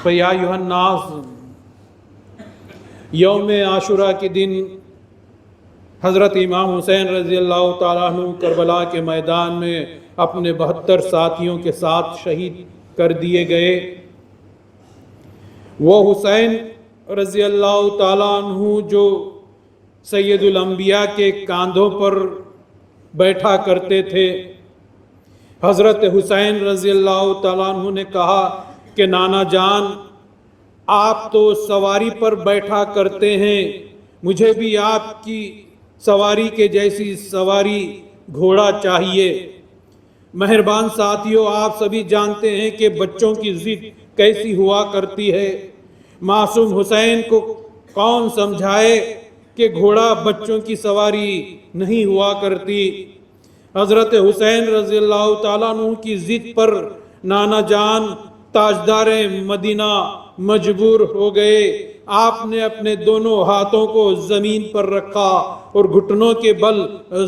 فیا ایھا الناس، یوم عاشورہ کے دن حضرت امام حسین رضی اللہ تعالیٰ عنہ کربلا کے میدان میں اپنے 72 ساتھیوں کے ساتھ شہید کر دیے گئے۔ وہ حسین رضی اللہ تعالیٰ عنہ جو سید الانبیاء کے کاندھوں پر بیٹھا کرتے تھے، حضرت حسین رضی اللہ تعالیٰ عنہ نے کہا کہ نانا جان، آپ تو سواری پر بیٹھا کرتے ہیں، مجھے بھی آپ کی سواری کے جیسی سواری گھوڑا چاہیے۔ مہربان ساتھیوں، آپ سبھی جانتے ہیں کہ بچوں کی ضد کیسی ہوا کرتی ہے۔ معصوم حسین کو کون سمجھائے کہ گھوڑا بچوں کی سواری نہیں ہوا کرتی۔ حضرت حسین رضی اللہ تعالیٰ عنہ کی ضد پر نانا جان تاجدار مدینہ مجبور ہو گئے۔ آپ نے اپنے دونوں ہاتھوں کو زمین پر رکھا اور گھٹنوں کے بل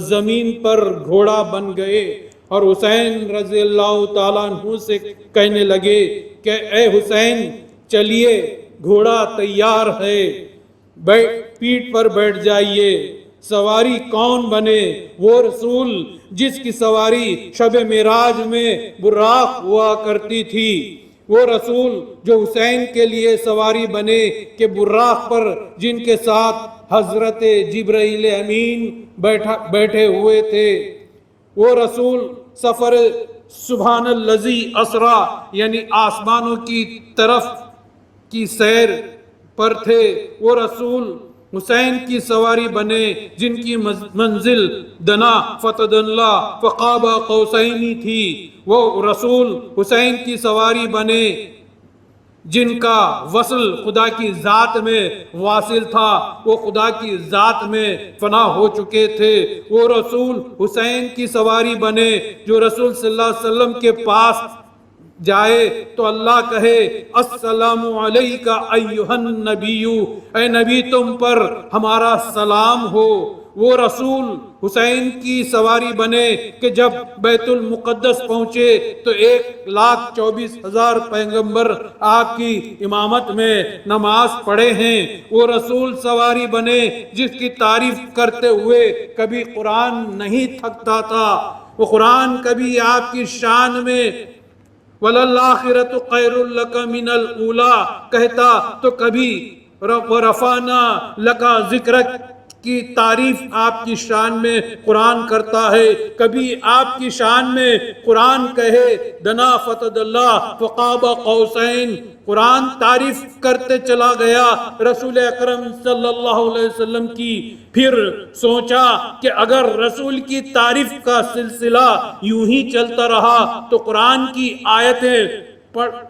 زمین پر گھوڑا بن گئے، اور حسین رضی اللہ تعالیٰ عنہ سے کہنے لگے کہ اے حسین، چلیے، گھوڑا تیار ہے، پیٹھ پر بیٹھ جائیے۔ سواری کون بنے؟ وہ رسول جس کی سواری شب معراج میں براق ہوا کرتی تھی، وہ رسول جو حسین کے لیے سواری بنے کہ براق پر جن کے ساتھ حضرت جبرائیل امین بیٹھے ہوئے تھے، وہ رسول سفر سبحان الذی اسرا یعنی آسمانوں کی طرف کی سیر پر تھے، وہ رسول حسین کی سواری بنے جن کی منزل دنا فتدلا فقاب قوسین تھی، وہ رسول حسین کی سواری بنے جن کا وصل خدا کی ذات میں واصل تھا، وہ خدا کی ذات میں فنا ہو چکے تھے۔ وہ رسول حسین کی سواری بنے جو رسول صلی اللہ علیہ وسلم کے پاس جائے تو اللہ کہے السلام علیک ایھا النبی، اے نبی تم پر ہمارا سلام ہو۔ وہ رسول حسین کی سواری بنے کہ جب بیت المقدس پہنچے تو 1,24,000 پیغمبر آپ کی امامت میں نماز پڑھے ہیں۔ وہ رسول سواری بنے جس کی تعریف کرتے ہوئے کبھی قرآن نہیں تھکتا تھا، وہ قرآن کبھی آپ کی شان میں وَلَلْآخِرَةُ خَيْرٌ لَكَ مِنَ الْأُولَىٰ کہتا تو کبھی وَرَفَعْنَا لَكَ ذِكْرَكَ کی تعریف آپ کی شان میں قرآن کرتا ہے، کبھی آپ کی شان میں قرآن کہے دنا فتدلا فقاب قوسین، قرآن تعریف کرتے چلا گیا رسول اکرم صلی اللہ علیہ وسلم کی۔ پھر سوچا کہ اگر رسول کی تعریف کا سلسلہ یوں ہی چلتا رہا تو قرآن کی آیتیں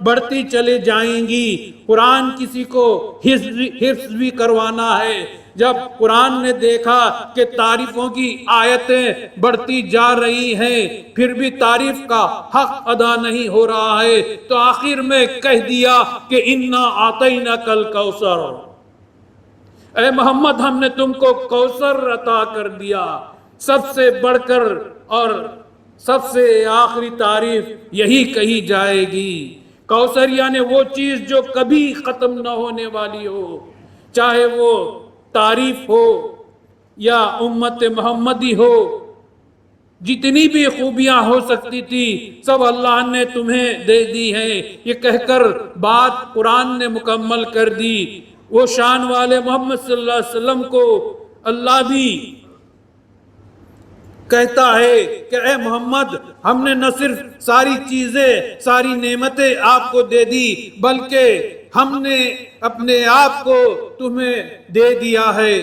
بڑھتی چلے جائیں گی، قرآن کسی کو حفظ بھی کروانا ہے۔ جب قرآن نے دیکھا کہ تعریفوں کی آیتیں بڑھتی جا رہی ہیں پھر بھی تعریف کا حق ادا نہیں ہو رہا ہے تو آخر میں کہہ دیا کہ انا اعطیناک الکوثر، اے محمد ہم نے تم کو کوثر عطا کر دیا۔ سب سے بڑھ کر اور سب سے آخری تعریف یہی کہی جائے گی۔ کوثر یعنی وہ چیز جو کبھی ختم نہ ہونے والی ہو، چاہے وہ تعریف ہو یا امت محمدی ہو، جتنی بھی خوبیاں ہو سکتی تھی سب اللہ نے تمہیں دے دی ہیں۔ یہ کہہ کر بات قرآن نے مکمل کر دی۔ وہ شان والے محمد صلی اللہ علیہ وسلم کو اللہ بھی کہتا ہے کہ اے محمد ہم نے نہ صرف ساری چیزیں، ساری نعمتیں آپ کو دے دی بلکہ ہم نے اپنے آپ کو تمہیں دے دیا ہے۔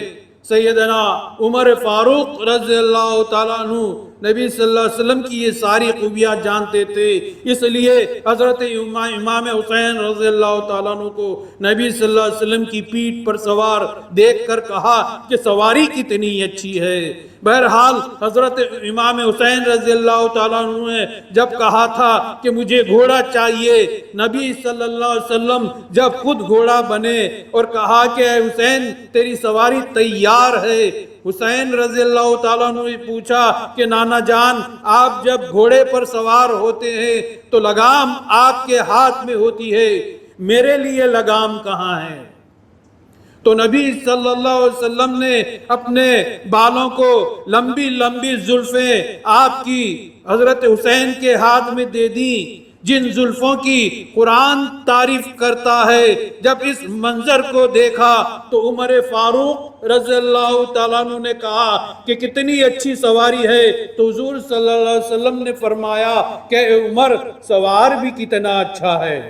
سیدنا عمر فاروق رضی اللہ تعالیٰ عنہ نبی صلی اللہ علیہ وسلم کی یہ ساری خوبیاں جانتے تھے، اس لیے حضرت امام حسین رضی اللہ تعالیٰ عنہ کو نبی صلی اللہ علیہ وسلم کی پیٹھ پر سوار دیکھ کر کہا کہ سواری کتنی اچھی ہے۔ بہرحال حضرت امام حسین رضی اللہ تعالیٰ عنہ نے جب کہا تھا کہ مجھے گھوڑا چاہیے، نبی صلی اللہ علیہ وسلم جب خود گھوڑا بنے اور کہا کہ اے حسین تیری سواری تیار ہے، حسین رضی اللہ تعالیٰ عنہ نے پوچھا کہ نانا جان آپ جب گھوڑے پر سوار ہوتے ہیں تو لگام آپ کے ہاتھ میں ہوتی ہے، میرے لیے لگام کہاں ہے؟ تو نبی صلی اللہ علیہ وسلم نے اپنے بالوں کو لمبی لمبی زلفیں آپ کی حضرت حسین کے ہاتھ میں دے دیں، جن زلفوں کی قرآن تعریف کرتا ہے۔ جب اس منظر کو دیکھا تو عمر فاروق رضی اللہ تعالیٰ عنہ نے کہا کہ کتنی اچھی سواری ہے، تو حضور صلی اللہ علیہ وسلم نے فرمایا کہ اے عمر، سوار بھی کتنا اچھا ہے۔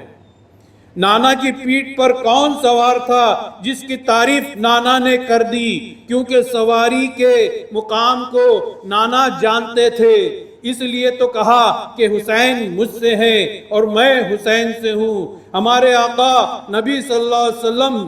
نانا کی پیٹھ پر کون سوار تھا جس کی تعریف نانا نے کر دی، کیونکہ سواری کے مقام کو نانا جانتے تھے، اس لیے تو کہا کہ حسین مجھ سے ہیں اور میں حسین سے ہوں۔ ہمارے آقا نبی صلی اللہ علیہ وسلم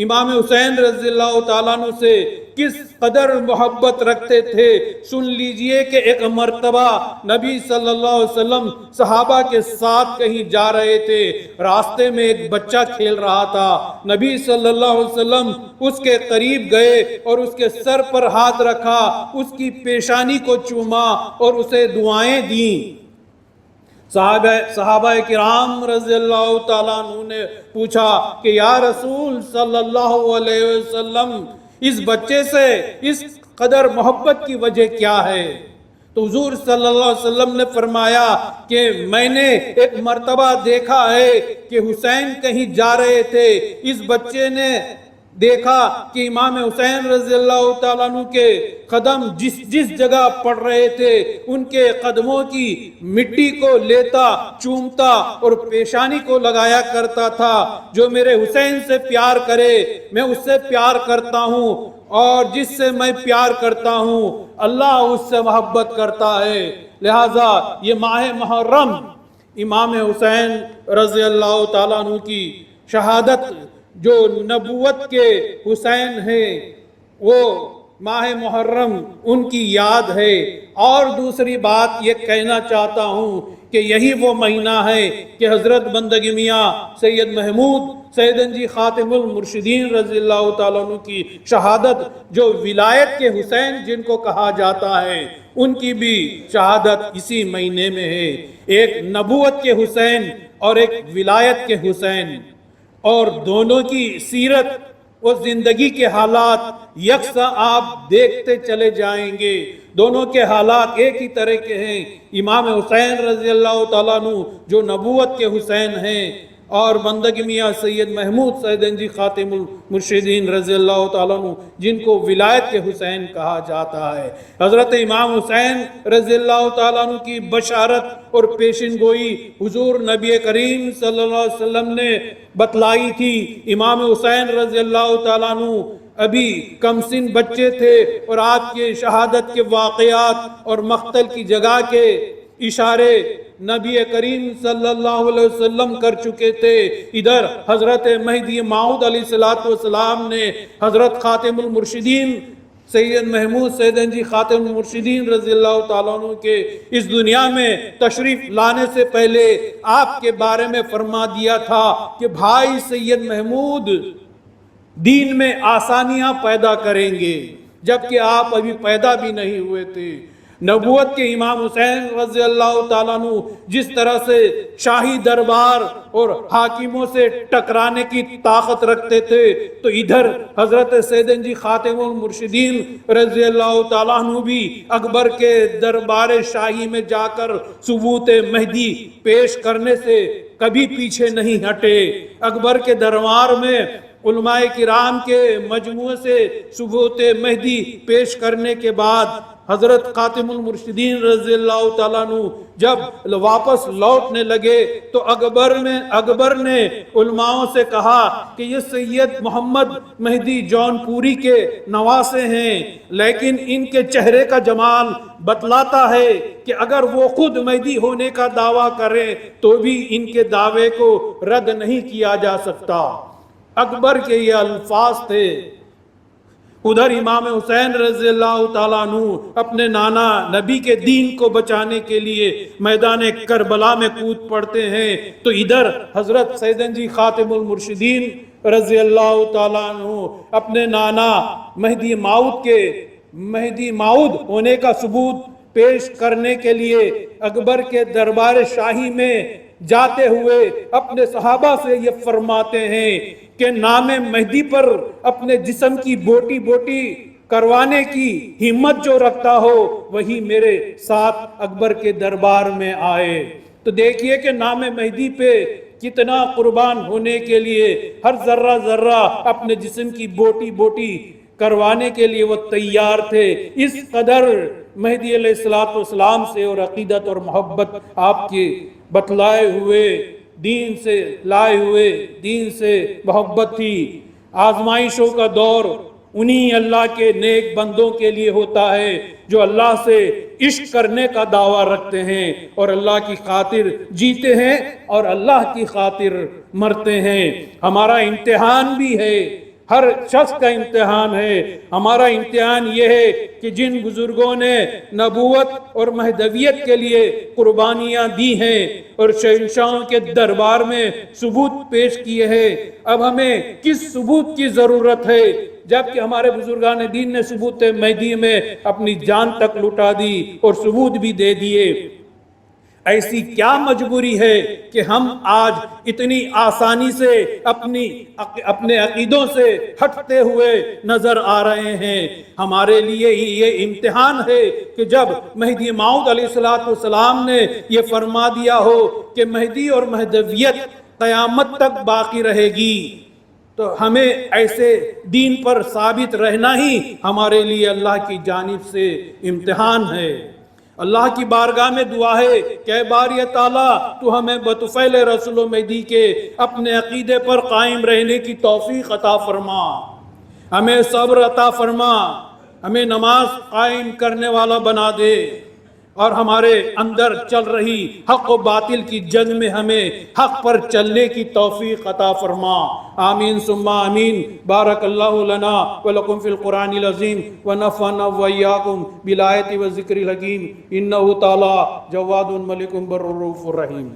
امام حسین رضی اللہ تعالیٰ عنہ سے کس قدر محبت رکھتے تھے، سن لیجئے کہ ایک مرتبہ نبی صلی اللہ علیہ وسلم صحابہ کے ساتھ کہیں جا رہے تھے، راستے میں ایک بچہ کھیل رہا تھا، نبی صلی اللہ علیہ وسلم اس کے قریب گئے اور اس کے سر پر ہاتھ رکھا، اس کی پیشانی کو چوما اور اسے دعائیں دیں۔ صحابہ کرام رضی اللہ تعالیٰ عنہ نے پوچھا کہ یا رسول صلی اللہ علیہ وسلم، اس بچے سے اس قدر محبت کی وجہ کیا ہے؟ تو حضور صلی اللہ علیہ وسلم نے فرمایا کہ میں نے ایک مرتبہ دیکھا ہے کہ حسین کہیں جا رہے تھے، اس بچے نے دیکھا کہ امام حسین رضی اللہ تعالیٰ عنہ کے قدم جس جگہ پڑ رہے تھے، ان کے قدموں کی مٹی کو لیتا، چومتا اور پیشانی کو لگایا کرتا تھا۔ جو میرے حسین سے پیار کرے میں اس سے پیار کرتا ہوں، اور جس سے میں پیار کرتا ہوں اللہ اس سے محبت کرتا ہے۔ لہٰذا یہ ماہ محرم امام حسین رضی اللہ تعالیٰ عنہ کی شہادت، جو نبوت کے حسین ہیں، وہ ماہ محرم ان کی یاد ہے۔ اور دوسری بات یہ کہنا چاہتا ہوں کہ یہی وہ مہینہ ہے کہ حضرت بندگی میاں سید محمود سیدن جی خاتم المرشدین رضی اللہ تعالیٰ عنہ کی شہادت، جو ولایت کے حسین جن کو کہا جاتا ہے، ان کی بھی شہادت اسی مہینے میں ہے۔ ایک نبوت کے حسین اور ایک ولایت کے حسین، اور دونوں کی سیرت و زندگی کے حالات یکساں آپ دیکھتے چلے جائیں گے۔ دونوں کے حالات ایک ہی طرح کے ہیں۔ امام حسین رضی اللہ تعالیٰ عنہ جو نبوت کے حسین ہیں، اور بندگی میاں سید محمود سیدن جی خاتم المرشدین رضی اللہ تعالیٰ عنہ جن کو ولایت کے حسین کہا جاتا ہے۔ حضرت امام حسین رضی اللہ تعالیٰ عنہ کی بشارت اور پیشن گوئی حضور نبی کریم صلی اللہ علیہ وسلم نے بتلائی تھی۔ امام حسین رضی اللہ تعالیٰ عنہ ابھی کم سن بچے تھے، اور آپ کے شہادت کے واقعات اور مقتل کی جگہ کے اشارے نبی کریم صلی اللہ علیہ وسلم کر چکے تھے۔ ادھر حضرت مہدی موعود علیہ السلام نے حضرت خاتم المرشدین سید محمود سیدن جی خاتم المرشدین رضی اللہ تعالیٰ عنہ کے اس دنیا میں تشریف لانے سے پہلے آپ کے بارے میں فرما دیا تھا کہ بھائی سید محمود دین میں آسانیاں پیدا کریں گے، جبکہ آپ ابھی پیدا بھی نہیں ہوئے تھے۔ نبوت کے امام حسین رضی اللہ تعالیٰ عنہ جس طرح سے شاہی دربار اور حاکموں سے ٹکرانے کی طاقت رکھتے تھے، تو ادھر حضرت سیدن جی خاتم المرشدین رضی اللہ تعالیٰ عنہ بھی اکبر کے دربار شاہی میں جا کر ثبوت مہدی پیش کرنے سے کبھی پیچھے نہیں ہٹے۔ اکبر کے دربار میں علماء کرام کے مجموعے سے ثبوت مہدی پیش کرنے کے بعد حضرت خاتم المرشدین رضی اللہ تعالیٰ عنہ جب واپس لوٹنے لگے تو اکبر نے علماءوں سے کہا کہ یہ سید محمد مہدی جون پوری کے نواسے ہیں، لیکن ان کے چہرے کا جمال بتلاتا ہے کہ اگر وہ خود مہدی ہونے کا دعویٰ کریں تو بھی ان کے دعوے کو رد نہیں کیا جا سکتا۔ اکبر کے یہ الفاظ تھے۔ ادھر امام حسین رضی اللہ تعالیٰ عنہ اپنے نانا نبی کے دین کو بچانے کے لیے میدان کربلا میں کود پڑتے ہیں، تو ادھر حضرت سیدن جی خاتم المرشدین رضی اللہ تعالیٰ عنہ اپنے نانا مہدی موعود ہونے کا ثبوت پیش کرنے کے لیے اکبر کے دربار شاہی میں جاتے ہوئے اپنے صحابہ سے یہ فرماتے ہیں کہ نام مہدی پر اپنے جسم کی بوٹی بوٹی کروانے کی ہمت جو رکھتا ہو وہی میرے ساتھ اکبر کے دربار میں آئے۔ تو دیکھیے کہ نام مہدی پہ کتنا قربان ہونے کے لیے، ہر ذرہ ذرہ اپنے جسم کی بوٹی بوٹی کروانے کے لیے وہ تیار تھے۔ اس قدر مہدی علیہ السلام سے اور عقیدت اور محبت آپ کے بتلائے ہوئے دین سے لائے ہوئے دین سے محبت تھی۔ آزمائشوں کا دور انہی اللہ کے نیک بندوں کے لیے ہوتا ہے جو اللہ سے عشق کرنے کا دعویٰ رکھتے ہیں اور اللہ کی خاطر جیتے ہیں اور اللہ کی خاطر مرتے ہیں۔ ہمارا امتحان بھی ہے، ہر شخص کا امتحان ہے۔ ہمارا امتحان یہ ہے کہ جن بزرگوں نے نبوت اور مہدویت کے لیے قربانیاں دی ہیں اور شہنشاہوں کے دربار میں ثبوت پیش کیے ہیں، اب ہمیں کس ثبوت کی ضرورت ہے جبکہ ہمارے بزرگان دین نے ثبوت مہدی میں اپنی جان تک لٹا دی اور ثبوت بھی دے دیے۔ ایسی کیا مجبوری ہے کہ ہم آج اتنی آسانی سے اپنے عقیدوں سے ہٹتے ہوئے نظر آ رہے ہیں؟ ہمارے لیے یہ امتحان ہے کہ جب مہدی موعود علیہ السلام نے یہ فرما دیا ہو کہ مہدی اور مہدویت قیامت تک باقی رہے گی، تو ہمیں ایسے دین پر ثابت رہنا ہی ہمارے لیے اللہ کی جانب سے امتحان ہے۔ اللہ کی بارگاہ میں دعا ہے کہ اے باری تعالیٰ تو ہمیں بطفیل رسول و مہدی کے اپنے عقیدے پر قائم رہنے کی توفیق عطا فرما، ہمیں صبر عطا فرما، ہمیں نماز قائم کرنے والا بنا دے اور ہمارے اندر چل رہی حق و باطل کی جنگ میں ہمیں حق پر چلنے کی توفیق عطا فرما۔ آمین ثم آمین۔ بارک اللہ لنا ولکم فی القرآن العظیم ونفعنا وإیاکم بالآیات والذکر الحکیم، انہ تعالی جواد ملک بر رؤوف رحیم۔